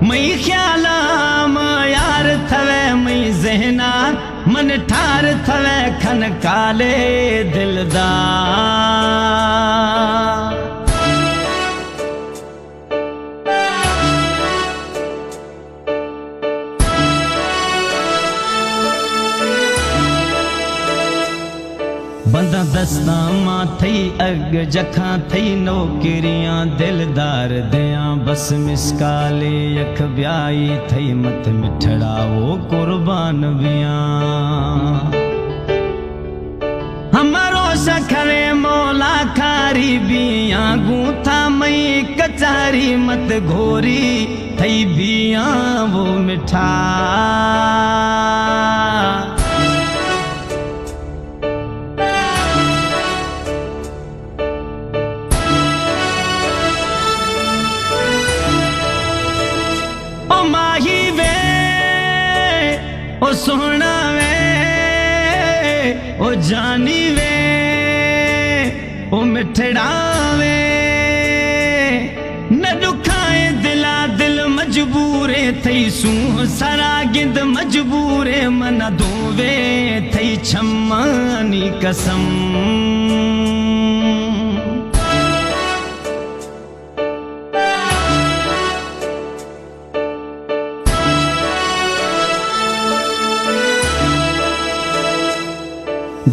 मई ख्याला यार थवे मई जहना मन ठार थवे खन काले दिलदार। बंदा दस्ता मां थई अग जखा थई नौकरियां दिलदार दियां बस मिसकाले अख ब्याई थई मत मिठड़ा वो कुर्बान बिया। हमारो सखरे मौला खारी बिया गूथा मई कचारी मत घोरी थई बिया वो मिठा। ओ माही वे ओ सोना वे ओ जानी वे ओ मिठड़ा वे न दुखाए दिला दिल मजबूरे थई सूह सरा गिंद मजबूरे मन दोवे थई छम्मानी कसम।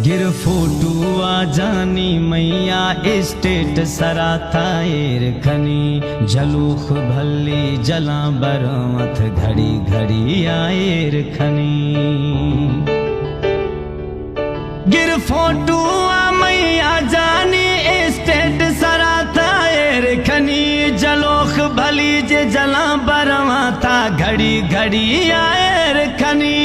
गिर फोटू आ जानी मैया स्टेट सरा थाएर खनी झलूख भल्ली जला बरमथ घड़ी घड़ी आएर खनी। गिर फोटू आ मैया जानी स्टेट सरा थाएर खनी जलोख भली जे जला बरमथा घड़ी घड़ी आएर खनी।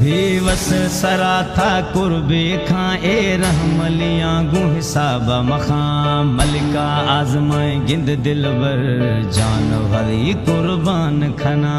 बेवस सरा था कुर्बे खां ए रहमलियां गु हिसाब मखां मलिका आजमाए गिंद दिलबर जान भरी कुर्बान खना।